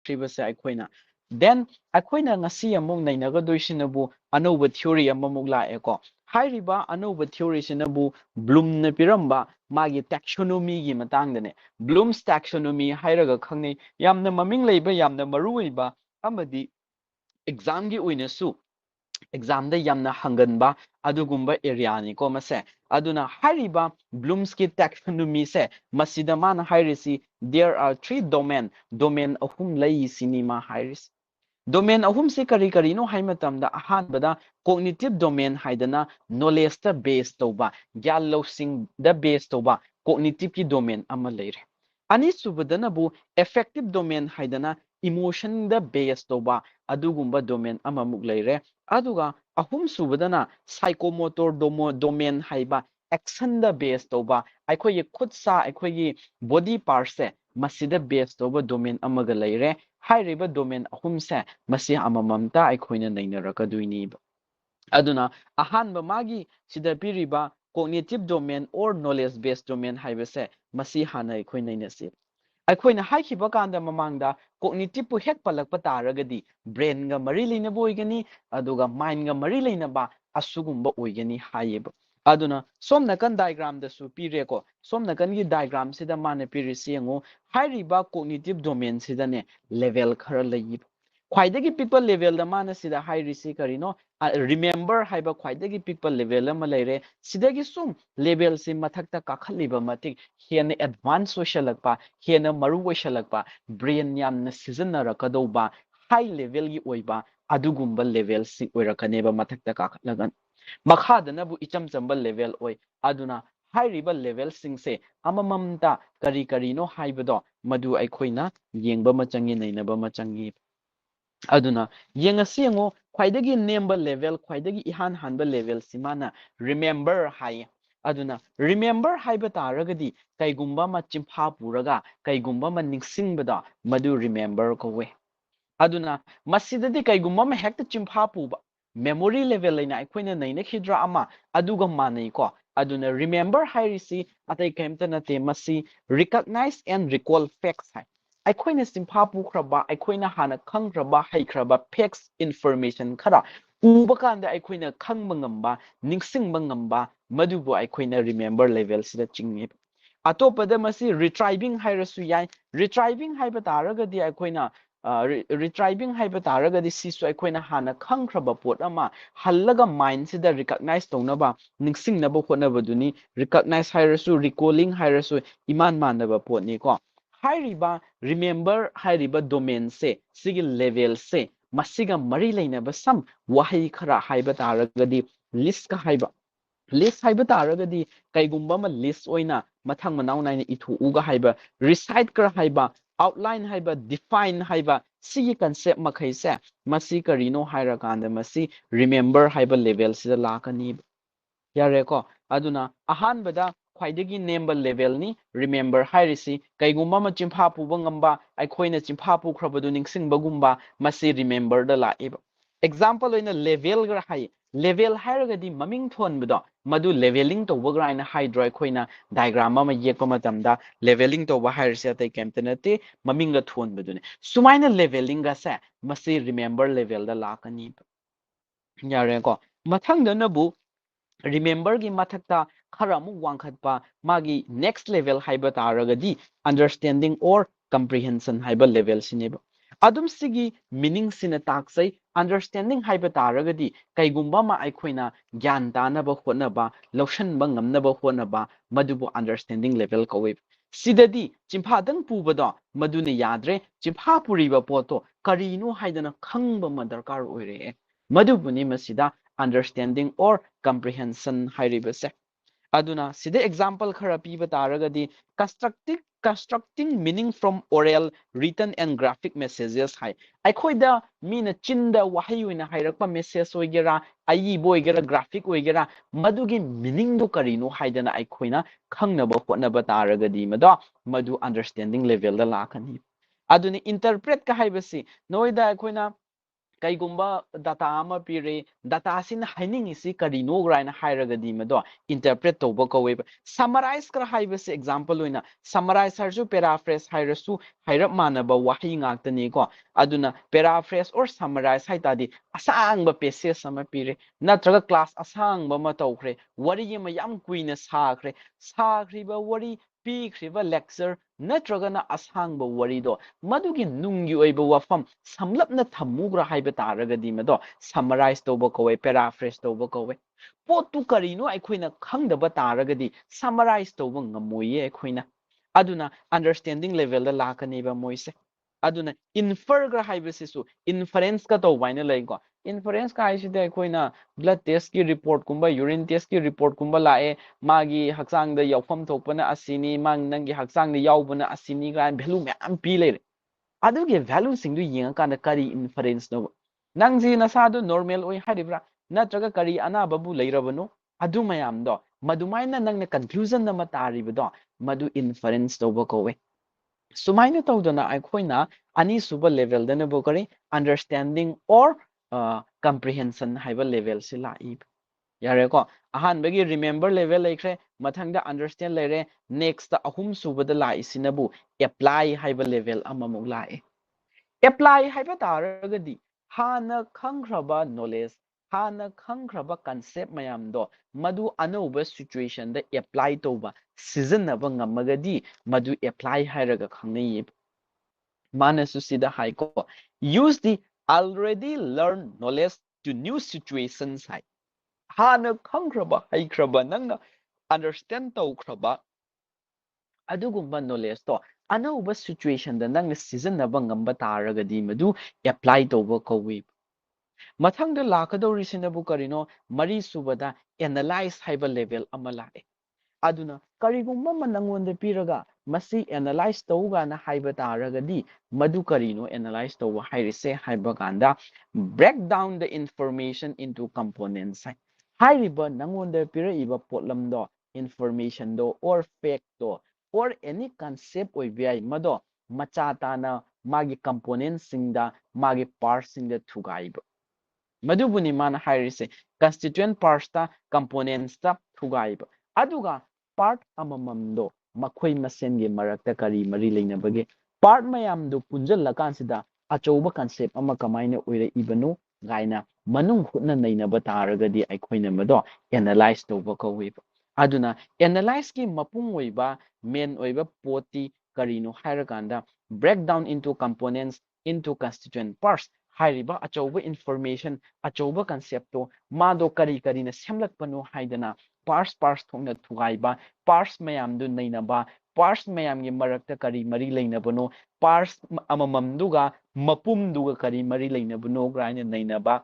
ꯁꯦ ꯑꯩꯈꯣꯏꯅ then ꯑꯩꯈꯣꯏꯅ ꯉꯁꯤ ꯑꯃꯨꯛ ꯅꯩꯅꯒꯗꯣꯏꯁꯤꯅꯕꯨ ꯑꯅꯧꯕ ꯊꯤꯑꯣꯔꯤ ꯑꯃꯃꯨꯛ ꯂꯥꯛꯑꯦꯀꯣ ꯍꯥꯏꯔꯤꯕ ꯑꯅꯧꯕ ꯊꯤꯑꯣꯔꯤꯁꯤꯅꯕꯨ ꯕ꯭ꯂꯨꯝꯅ ꯄꯤꯔꯝꯕ ꯃꯥꯒꯤ ꯇꯦꯛꯁꯣꯅꯣꯃꯤꯒꯤ ꯃꯇꯥꯡꯗꯅꯦ ꯕ꯭ꯂꯨꯝꯁ ꯇꯦꯛꯁꯣꯅꯣꯃꯤ ꯍꯥꯏꯔꯒ ꯈꯪꯅꯩ ꯌꯥꯝꯅ ꯃꯃꯤꯡ ꯂꯩꯕ ꯌꯥꯝꯅ ꯃꯔꯨꯑꯣꯏꯕ ꯑꯃꯗꯤ ꯑꯦꯛꯖꯥꯝꯒꯤ ꯑꯣꯏꯅꯁꯨ ꯑꯦꯛꯖꯥꯝꯗ ꯌꯥꯝꯅ ꯍꯪꯒꯟꯕ ꯑꯗꯨꯒꯨꯝꯕ ꯑꯦꯔꯤꯌꯥꯅꯤꯀꯣ ꯃꯁꯦ ꯑꯗꯨꯅ ꯍꯥꯏꯔꯤꯕ ꯕ꯭ꯂꯨꯝꯁꯀꯤ ꯇꯦꯛꯁꯣꯅꯣꯃꯤꯁꯦ ꯃꯁꯤꯗ ꯃꯥꯅ ꯍꯥꯏꯔꯤꯁꯤ there are three domain ꯑꯍꯨꯝ ꯂꯩ ꯁꯤꯅꯤ ꯃꯥ ꯍꯥꯏꯔꯤꯁꯤ domain ꯑꯍꯨꯝꯁꯤ ꯀꯔꯤ ꯀꯔꯤꯅꯣ ꯍꯥꯏ ꯃꯇꯝꯗ ꯑꯍꯥꯟꯕꯗ cognitive domain ꯍꯥꯏꯗꯅ knowledge base ꯇꯧꯕ ꯒ꯭ꯌꯥꯟ ꯂꯧꯁꯤꯡꯗ base ꯇꯧꯕ cognitive domain ꯑꯃ ꯂꯩꯔꯦ ꯑꯅꯤꯁꯨꯕꯗꯅꯕꯨ affective domain ꯍꯥꯏꯗꯅ emotion base ꯇꯧꯕ ꯑꯗꯨꯒꯨꯝꯕ domain ꯑꯃꯃꯨꯛ ꯂꯩꯔꯦ ꯑꯗꯨꯒ ꯑꯍꯨꯝꯁꯨꯕꯗꯅ psychomotor domain ꯍꯥꯏꯕ action base ꯇꯧꯕ ꯑꯩꯈꯣꯏꯒꯤ ꯈꯨꯠ ꯁꯥ ꯑꯩꯈꯣꯏꯒꯤ body parts ꯃꯁꯤꯗ base ꯇꯧꯕ domain ꯑꯃꯒ ꯂꯩꯔꯦ ꯍꯥꯏꯔꯤꯕ domain ꯑꯍꯨꯝꯁꯦ ꯃꯁꯤ ꯑꯃꯃꯝꯇ ꯑꯩꯈꯣꯏꯅ ꯅꯩꯅꯔꯛꯀꯗꯣꯏꯅꯦꯕ ꯑꯗꯨꯅ ꯑꯍꯥꯟꯕ ꯃꯥꯒꯤ ꯁꯤꯗ ꯄꯤꯔꯤꯕ cognitive domain or knowledge based domain ꯍꯥꯏꯕꯁꯦ ꯃꯁꯤ ꯍꯥꯟꯅ ꯑꯩꯈꯣꯏ ꯅꯩꯅꯁꯤ ꯑꯩꯈꯣꯏꯅ ꯍꯥꯏꯈꯤꯕ ꯀꯥꯟꯗ ꯃꯃꯥꯡꯗ cognitive ꯍꯦꯛ ꯄꯜꯂꯛꯄ ꯇꯥꯔꯒꯗꯤ brainꯒ ꯃꯔꯤ ꯂꯩꯅꯕ ꯑꯣꯏꯒꯅꯤ ꯑꯗꯨꯒ mindꯒ ꯃꯔꯤ ꯂꯩꯅꯕ ꯑꯁꯨꯒꯨꯝꯕ ꯑꯣꯏꯒꯅꯤ ꯍꯥꯏꯌꯦꯕ ꯑꯗꯨꯅ ꯁꯣꯝ ꯅꯥꯀꯟ ꯗꯥꯏꯒ꯭ꯔꯥꯝꯗꯁꯨ ꯄꯤꯔꯦꯀꯣ ꯁꯣꯝ ꯅꯥꯀꯟꯒꯤ ꯗꯥꯏꯒ꯭ꯔꯥꯝꯁꯤꯗ ꯃꯥꯅ ꯄꯤꯔꯤꯁꯤ ꯌꯦꯡꯉꯨ ꯍꯥꯏꯔꯤꯕ cognitive domain ꯁꯤꯗꯅꯦ level ꯈꯔ ꯂꯩꯌꯦꯕ ꯈ꯭ꯋꯥꯏꯗꯒꯤ ꯄꯤꯛꯄ ꯂꯦꯚꯦꯜꯗ ꯃꯥꯅ ꯁꯤꯗ ꯍꯥꯏꯔꯤꯁꯤ ꯀꯔꯤꯅꯣ remember ꯍꯥꯏꯕ ꯈ꯭ꯋꯥꯏꯗꯒꯤ ꯄꯤꯛꯄ ꯂꯦꯚꯦꯜ ꯑꯃ ꯂꯩꯔꯦ ꯁꯤꯗꯒꯤ ꯁꯨꯝ ꯂꯦꯚꯦꯜꯁꯤ ꯃꯊꯛꯇ ꯀꯥꯈꯠꯂꯤꯕ ꯃꯇꯤꯛ ꯍꯦꯟꯅ ꯑꯦꯗꯚꯥꯟꯁ ꯑꯣꯏꯁꯜꯂꯛꯄ ꯍꯦꯟꯅ ꯃꯔꯨ ꯑꯣꯏꯁꯜꯂꯛꯄ ꯕ꯭ꯔꯦꯟ ꯌꯥꯝꯅ ꯁꯤꯖꯤꯟꯅꯔꯛꯀꯗꯧꯕ ꯍꯥꯏ ꯂꯦꯚꯦꯜꯒꯤ ꯑꯣꯏꯕ ꯑꯗꯨꯒꯨꯝꯕ ꯂꯦꯚꯦꯜꯁꯤ ꯑꯣꯏꯔꯛꯀꯅꯦꯕ ꯃꯊꯛꯇ ꯀꯥꯈꯠꯂꯒ ꯃꯈꯥꯗꯅꯕꯨ ꯏꯆꯝ ꯆꯝꯕ ꯂꯦꯚꯦꯜ ꯑꯣꯏ ꯑꯗꯨꯅ ꯍꯥꯏꯔꯤꯕ ꯂꯦꯚꯦꯜꯁꯤꯡꯁꯦ ꯑꯃꯃꯝꯇ ꯀꯔꯤ ꯀꯔꯤꯅꯣ ꯍꯥꯏꯕꯗꯣ ꯃꯗꯨ ꯑꯩꯈꯣꯏꯅ ꯌꯦꯡꯕ ꯑꯃ ꯆꯪꯉꯤ ꯅꯩꯅꯕ ꯑꯃ ꯆꯪꯉꯤ ꯑꯗꯨꯅ ꯌꯦꯡꯉꯁꯤ ꯌꯦꯡꯉꯣ ꯈ꯭ꯋꯥꯏꯗꯒꯤ ꯅꯦꯝꯕ ꯂꯦꯚꯦꯜ ꯈ꯭ꯋꯥꯏꯗꯒꯤ ꯏꯍꯥꯟ ꯍꯥꯟꯕ ꯂꯦꯚꯦꯜꯁꯤ ꯃꯥꯅ remember ꯍꯥꯏꯌꯦ ꯑꯗꯨꯅ remember ꯍꯥꯏꯕ ꯇꯥꯔꯒꯗꯤ ꯀꯩꯒꯨꯝꯕ ꯑꯃ ꯆꯤꯡꯐꯥ ꯄꯨꯔꯒ ꯀꯩꯒꯨꯝꯕ ꯑꯃ ꯅꯤꯡꯁꯤꯡꯕꯗꯣ ꯃꯗꯨ remember ꯀꯧꯋꯦ ꯑꯗꯨꯅ ꯃꯁꯤꯗꯗꯤ ꯀꯩꯒꯨꯝꯕ ꯑꯃ ꯍꯦꯛꯇ ꯆꯤꯡꯐꯥ ꯄꯨꯕ memory level ꯂꯩꯅ ꯑꯩꯈꯣꯏꯅ ꯅꯩꯅꯈꯤꯗ꯭ꯔꯥ ꯑꯃ ꯑꯗꯨꯒ ꯃꯥꯟꯅꯩꯀꯣ ꯑꯗꯨꯅ remember ꯍꯥꯏꯔꯤꯁꯤ ꯑꯇꯩ ꯀꯩꯝꯇ ꯅꯠꯇꯦ ꯃꯁꯤ recognize and recall facts ꯍꯥꯏ ꯑꯩꯈꯣꯏꯅ ꯆꯤꯡꯐꯥ ꯄꯨꯈ꯭ꯔꯕ ꯑꯩꯈꯣꯏꯅ ꯍꯥꯟꯅ ꯈꯪꯈ꯭ꯔꯕ ꯍꯩꯈ꯭ꯔꯕ facts information ꯈꯔ ꯎꯕ ꯀꯥꯟꯗ ꯑꯩꯈꯣꯏꯅ ꯈꯪꯕ ꯉꯝꯕ ꯅꯤꯡꯁꯤꯡꯕ ꯉꯝꯕ ꯃꯗꯨꯕꯨ ꯑꯩꯈꯣꯏꯅ remember levelꯁꯤꯗ ꯆꯤꯡꯉꯤ ꯑꯇꯣꯞꯄꯗ ꯃꯁꯤ retrieving ꯍꯥꯏꯔꯁꯨ ꯌꯥꯏ retrieving ꯍꯥꯏꯕ ꯇꯥꯔꯒꯗꯤ ꯑꯩꯈꯣꯏꯅ retrieving ꯍꯥꯏꯕ ꯇꯥꯔꯒꯗꯤ ꯁꯤꯁꯨ ꯑꯩꯈꯣꯏꯅ ꯍꯥꯟꯅ ꯈꯪꯈ꯭ꯔꯕ ꯄꯣꯠ ꯑꯃ ꯍꯜꯂꯒ ꯃꯥꯏꯟꯁꯤꯗ recognize ꯇꯧꯅꯕ ꯅꯤꯡꯁꯤꯡꯅꯕ ꯍꯣꯠꯅꯕꯗꯨꯅꯤ recognize ꯍꯥꯏꯔꯁꯨ recalling ꯍꯥꯏꯔꯁꯨ ꯏꯃꯥꯟ ꯃꯥꯟꯅꯕ ꯄꯣꯠꯅꯤꯀꯣ ꯍꯥꯏꯔꯤꯕ remember ꯍꯥꯏꯔꯤꯕ domainꯁꯦ ꯁꯤꯒꯤ levelꯁꯦ ꯃꯁꯤꯒ ꯃꯔꯤ ꯂꯩꯅꯕ ꯁꯝ ꯋꯥꯍꯩ ꯈꯔ ꯍꯥꯏꯕ ꯇꯥꯔꯒꯗꯤ listꯀ ꯍꯥꯏꯕ list ꯍꯥꯏꯕ ꯇꯥꯔꯒꯗꯤ ꯀꯩꯒꯨꯝꯕ ꯑꯃ list ꯑꯣꯏꯅ ꯃꯊꯪ ꯃꯅꯥꯎ ꯅꯥꯏꯅ ꯏꯊꯣꯛꯎꯒ ꯍꯥꯏꯕ recite ꯈꯔ ꯍꯥꯏꯕ outline haiba define haiba sigi concept makhaise masi karino haira kanda masi remember haiba level sida lakani yare ko aduna ahan bada khwaidagi nemba level ni remember hairisi kaigumba ma chimpha puba ngamba aikhoina chimpha pu khrabadu ningsingba gumba masi remember da laiba example oina level gra hai level hairagadi maming thonbado madu leveling tawba gra ina hydro aikhoina diagram ma yekpa matamda leveling tawba hairisi atai kemtenate maming ga thonbadune sumaina leveling ga sa masi remember level da lakani yare ko mathang da nabu remember gi mathakta khara mu wangkhatpa magi next level haiba taragadi understanding or comprehension haiba level sineba adum sigi meaning sina taksai understanding haiba taragadi kaigumba ma aikhoina gyan tanaba hotnaba loshanba ngamnaba hotnaba madubu understanding level kawe sidadi chimpha pubado madune yadre chimpha puriba poto karino haidana khangba ma darkar oire madubuni masida understanding or comprehension hairibase aduna sida example khara piba taragadi constructing meaning from oral written and graphic messages hai aikhoida mina chinda wahayuina hairakpa message oigera ai boigera graphic oigera madugi meaning do karino haidana aikhoina khangnaba hotnaba taragadi madu understanding level da lakani aduna interpret ka haibasi noida aikhoina kaigumba data ama pire data sin hiding isi karino graina hairagadi mado interpret toba kowe summarize kra haibase example oina summarize harju paraphrase hairasu hairap manaba wahi ngaktani ko aduna paraphrase or summarize haitadi asangba passage ama pire natraga class asangba ma tawkhre wari ma yam kuina sakhriba wari ꯄꯤꯈ꯭ꯔꯤꯕ lecture ꯅꯠꯇ꯭ꯔꯒꯅ ꯑꯁꯥꯡꯕ ꯋꯥꯔꯤꯗꯣ ꯃꯗꯨꯒꯤ ꯅꯨꯡꯒꯤ ꯑꯣꯏꯕ ꯋꯥꯐꯝ ꯁꯝꯂꯞꯅ ꯊꯝꯃꯨꯒ꯭ꯔꯥ ꯍꯥꯏꯕ ꯇꯥꯔꯒꯗꯤ ꯃꯗꯣ summarize ꯇꯧꯕ ꯀꯧꯋꯦ paraphrase ꯇꯧꯕ ꯀꯧꯋꯦ ꯄꯣꯠꯇꯨ ꯀꯔꯤꯅꯣ ꯑꯩꯈꯣꯏꯅ ꯈꯪꯗꯕ ꯇꯥꯔꯒꯗꯤ summarize ꯇꯧꯕ ꯉꯝꯃꯣꯏꯌꯦ ꯑꯩꯈꯣꯏꯅ ꯑꯗꯨꯅ understanding levelꯗ ꯂꯥꯛꯀꯅꯦꯕ ꯃꯣꯏꯁꯦ aduna infer gra haibasisu inference ka to baina lai ko inference ka haiside aikoina blood test ki report kumba urine test ki report kumba lae magi haksang da yaufam thokpana asini mang nangi haksang da yaubana asini gra value myam pi leire aduge value sing du yenga kana kari inference no nangji nasa du normal oi haribra natraga kari anaba bu leirabano adu mayam do madumaina nangna conclusion na mataribado madu inference to ba kowe sumaina tawdana aikoina ani suba level dana bokari understanding or comprehension haiba level se lai yare ko ahan bagi remember level laikre mathangda understand lere next ta ahum suba da lai sinabu apply haiba level amamuk lai apply haiba taragadi hana khangkraba knowledge hana khangkraba concept mayam do madu anoba situation da apply toba season na ngamagadi madu apply hairaga khangnei Manasusida Haiko. Use the already learned knowledge to new situations. Hana Kankraba Haikraba Nanga understand Taukraba Adugumba knowledge to anova situation the Nanga season of Bangamba Taragadi Madu apply to work away. Matang the Lakado reasonable Karino, Marie Subada analyze hyper level Amalai. Aduna karigumba manangonda piraga masi analyze tauga na haiba taragadi madu karino analyze tauga hairise haiba ganda break down the information into components hairiba nangonda piraiba potlamdo information do or fact do or any concept oibai mado machata na magi components singda magi parts singda thugaiba madubuni mana hairise constituent parts ta components ta thugaiba aduga part amamamdo makhoi masenge marakta kari mari leinabage part mayamdo punjallakansida achouba concept ama kamaina oire ibano gaina manung khutna nainaba taragadi aikhoina mado analyze toba kowiba aduna analyze ki mapung oiba main oiba poti karino hairaganda break down into components into constituent parts hairiba achouba information achouba concepto mado kari kari na semlakpano haidana parts thongna thugaiba parts mayam du nainaba parts mayam gi marakta kari mari leinabano parts amamam duga mapum duga kari mari leinabano graina nainaba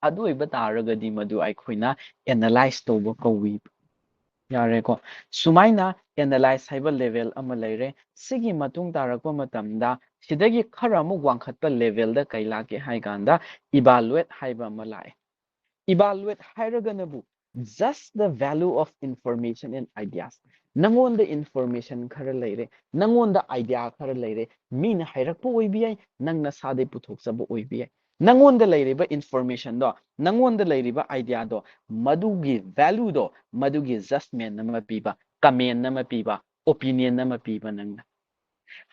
adu iba taragadi madu aikhoina analyze toba kowi yare ko sumaina analyze haiba level ama leire sigi matung tarakpa matamda sidagi khara mu wangkhatpa level da kaila ke haiganda evaluate haiba ama lai evaluate hairaganabu just the value of information and ideas nangon the information khara leire nangon the idea khara leire min hairakpo oibiyai nangna sade puthok sabo oibiyai nangon the leire ba information do nangon the leire ba idea do madugi value do madugi judgment nama piba comment nama piba opinion nama piba nangna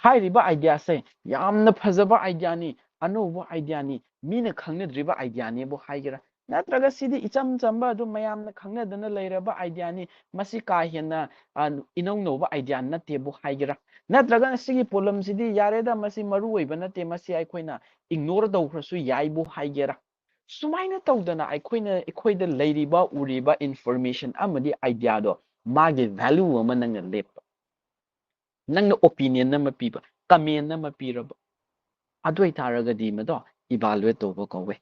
hairiba idea se yamna phajaba idea ni anoba idea ni mina khangnadriba idea ni bo haigera natraga sidi icham chamba du mayamna khangnadana leiraba idea ni masi ka hena inong noba idea natte bo haigera natraga sigi problem sidi yareda masi maru oiba natte masi aikoina ignore tawkhrasu yai bo haigera sumaina tawdana aikoida leiriba uriba information amadi idea do mage value ama nangna lep nangna opinion nama piba comment nama piraba adoi taragadi mado evaluate toba kowe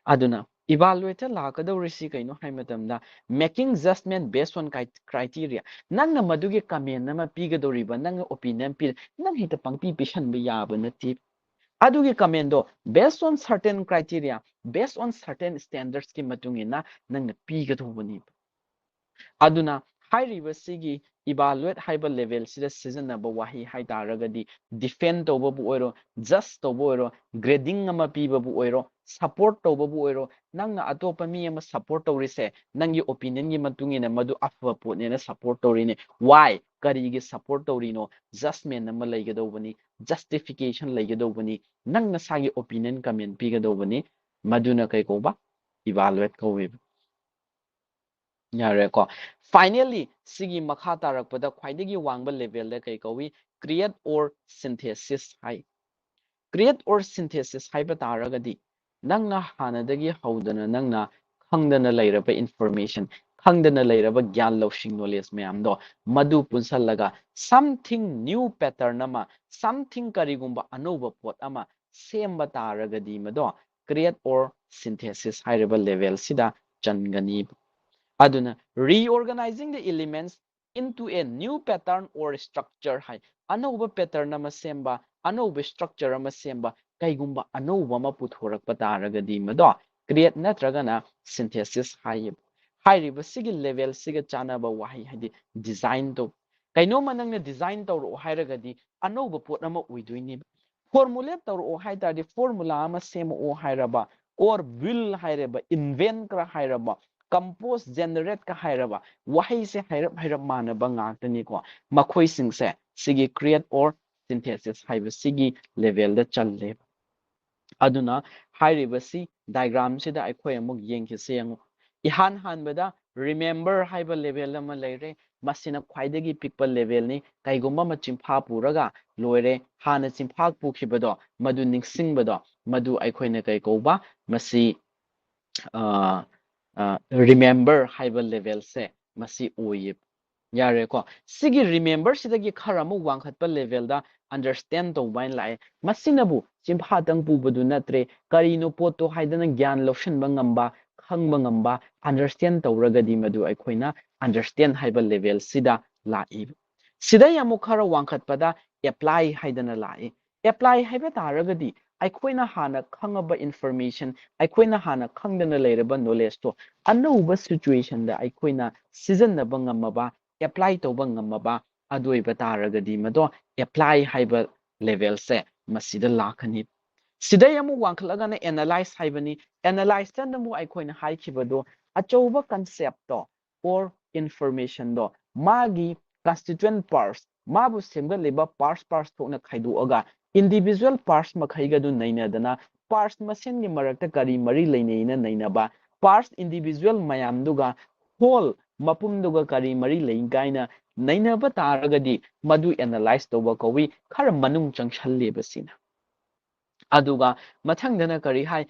aduna evaluate lakado risi kaino haimatamda making judgment based on criteria nangna maduge comment nama pigadoriba nangna opinion pi nang hita pangpi pisan ba yaba nati aduge comment do based on certain criteria based on certain standards ki matungina nangna pigadobani aduna ꯍꯥꯏꯔꯤꯕꯁꯤꯒꯤ evaluate haiba level sida sijanaba wahi haitaragadi defend toba bu oiro just toba oiro grading ama piba bu oiro support toba bu oiro nangna atopa mi ama support torise nangi opinion gi matungina madu afwa potnena support torine why karigi support torino justment ama laigadobani justification laigadobani nangna sagi opinion comment pigadobani maduna kai koba evaluate kowe yare ko finally sigi makha tarakpada khwaidagi wangba level da kai kawi create or synthesis hai create or synthesis haiba taragadi nangna hanadagi haudana nangna khangdana lairaba information khangdana lairaba gyan lawsing knowledge mayam do madu punsallaga something new pattern ama something karigumba anoba pot ama semba taragadi mado create or synthesis hairaba level sida changani aduna reorganizing the elements into a new pattern or structure hai anova pattern ama semba anova structure ama semba kaigumba anova ma puthorakpa taragadi mado create natragana synthesis hai hairiba sigi level siga chanaba wahi hadi design to kaino manangna design tawro hairagadi anova pot ama uiduini formulate tawro haitadi formula ama semo hairaba or will hairaba invent kra hairaba compose generate ka hairaba wahi se hairab manaba ngakani ko makhoi singse sigi create or synthesis haiba sigi level da challe aduna hairiba si diagram sida aikhoi amuk yengki se yangu ihan hanbada remember haiba level ama leire masina khwaidagi pikpa level ni kaigumba ma chimpha puraga loire hana chimpha pukhibado madu ningsingbado madu aikhoina kai koba masi remember haiba level se masi oye yare ko sigi remember sidagi kharamu wangkhatpa level da understand to wain lai masinabu chimpha tang pubadu natre karino poto haidana gyan loshan bangamba khangba ngamba understand tawragadi madu aikhoina understand haiba level sida lai sida yamu khara wangkhatpada apply haidana lai apply haiba taragadi aikhoina hana khangaba information aikhoina hana khangdana leiraba knowledge to anouba situation da aikhoina sijanaba ngamaba apply tawba ngamaba adoiba taragadi mado apply haiba level se masida lakhani sida yamu wangkhlaga na analyze haibani analyze ta namu aikhoina haikibado achouba concept to or information do magi constituent parts mabu semga leba parts thokna khaidu aga individual parts makhaiga du nainadana parts masen gi marakta kari mari leineina nainaba parts individual mayamduga whole mapumduga kari mari legaina nainaba taragadi madu analyze toba kawi khara manung changshalleba sina aduga mathangdana kari hai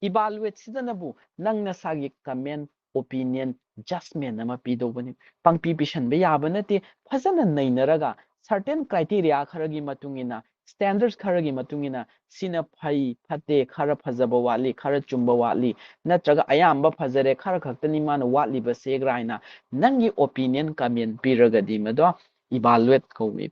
evaluate sidanabu nangna sagi comment opinion judgment ama pidobani pangpi pisan be yaba nate phajana nainaraga certain criteria kharagi matungina standards kharagi matungina sina phai phate khara phajaba wali khara chumba wali natraga ayamba phajare khara khaktani mana watli ba segraina nangi opinion comment piragadi mado evaluate kowi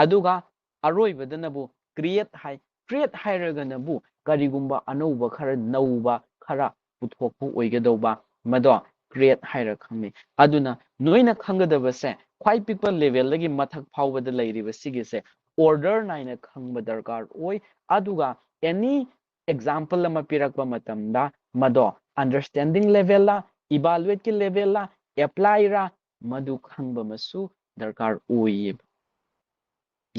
aduga aroibadanabu create hairaganabu karigumba anouba khara nauba khara puthokpu oigadauba mado create haira khangni aduna noina khangadabase khwai pikpa level lagi mathak phawbada lairiba sigise order naina khangba darkar oi aduga any example ama pirakpa matamda mado understanding level la evaluate ki level la apply ra madu khangba masu darkar oi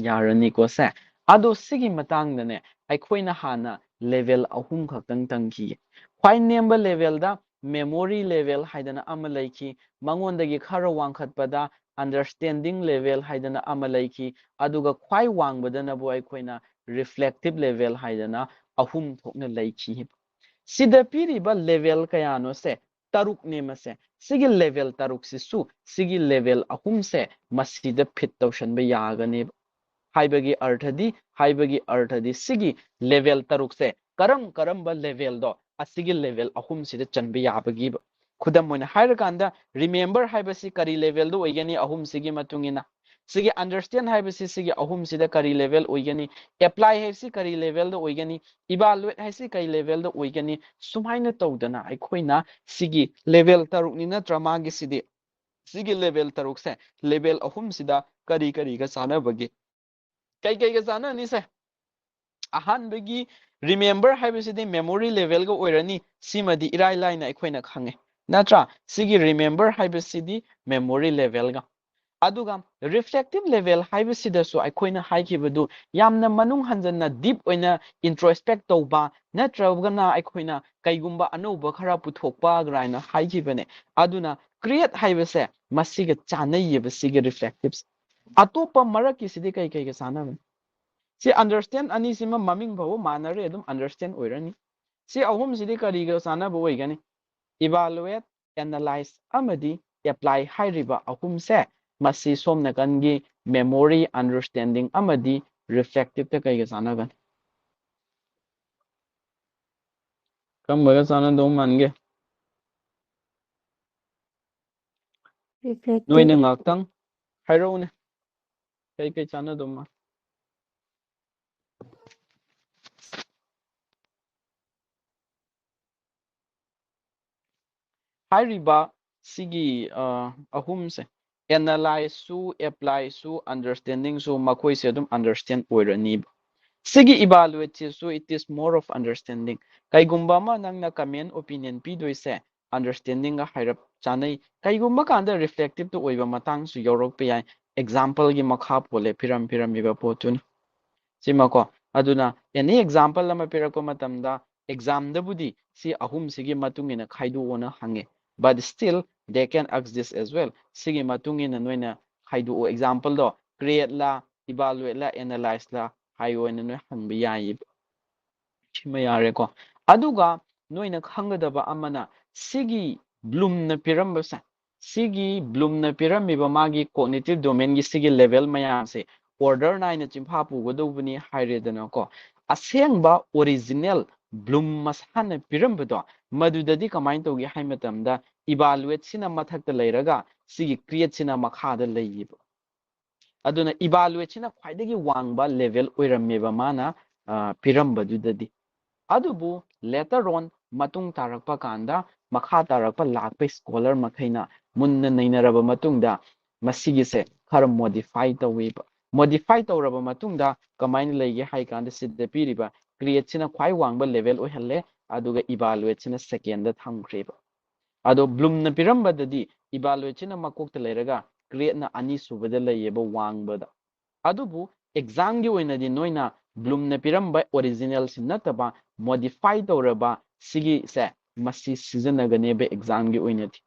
yarani ko se ado sigi matangdane aikhoina hana level ahum khaktang tangki khwai nemba level da memory level haidana ama laiki mangondagi khara wangkhatpada understanding level haidana ama laiki aduga khwai wangbadana bo aikhoina reflective level haidana ahum thokna laiki sida piriba level kayano se taruk ne mase sigi level taruk sisu sigi level ahum se masida fit tawshanba yagane haibagi arthadi sigi level tarukse karam level do asigi level ahum sida chanbi yabagi khudam moina hairkanda remember haibasi kari level do oigani ahum sigi matungina sigi understand haibasi sigi ahum sida kari level oigani apply haibasi kari level do oigani evaluate haibasi kari level do oigani sumaina tawdana aikhoina sigi level taruk ni natra magi sidi सिगी level तरुक से level अहुम सिदा करी करी का साना बगे कई का साना नि से अहान बगी रिमेंबर हाइबसिदि मेमोरी लेवल का ओइरनी सिमदि इराय लाइना अखोइना खंगे नत्रा सिगी रिमेंबर हाइबसिदि मेमोरी लेवल का अदुगा रिफ्लेक्टिव लेवल हाइबसिदसु अखोइना हाइखिबदु यामना मनुंग हंजना डीप ओइना इंट्रोस्पेक्ट तौबा नत्रगना अखोइना कैगुंबा अनौबा खरा पुथोकपा ग्राइना हाइखिबने अदुना क्रिएट हाइबसे मसिगे चानैयबसिगे रिफ्लेक्टिव अतोपा मरकिसिदि कई साना si understand ani sima maming bhawo manare adum understand oirani si ahum sidi kariga sana bo oigani evaluate analyze amadi apply hairiba ahum se masi somna kangi memory understanding amadi reflective ta kaiga sana gan kam baga sana do mange reflective noine ngaktang hairo ne kai sana do ma hairiba sigi ahum se analyze su apply su understanding su makoi se adum understand oirani sigi evaluate so it is more of understanding kaigumba ma nangna comment opinion pi doise understanding ga hairap chanai kaigumba kanda reflective to oiba matang su yorok pe yai example gi makha pole piram iba potun simako aduna any example lama pirako matamda exam da budi si ahum sigi matungina khaidu ona hange but still they can ask this as well sigi matungina noina khaidu example do create la evaluate la analyze la hayo na no hangba yayi chima yare ko aduga noina khangdaba amana sigi bloom na piramba sa sigi bloom na pirambi ba magi cognitive domain gi sigi level mayam se order 9 na chimpha pu godobuni hairedana ko asengba original bloom masana piramba do madudadi kamain togi haimatamda evaluate sina mathakta leiraga sigi create sina makhada leyiba aduna evaluate sina khwaidagi wangba level oirammeba mana piramba dudadi adubu later on matung tarakpa kanda makha tarakpa lakpa scholar makhaina munna nainaraba matungda masigise khara modify taweba modify tawraba matungda kamaina lege hai kanda sidda piriba create sina khwai wangba level oihalle aduga evaluate sina second da thamkreba ado bloom na piramba dadi evaluate sina makokta leiraga create na ani subada layeba wangbada adubu exam gi oinadi noina bloom na piramba original sinataba modify tawraba sigi se masi season aganebe exam gi oinadi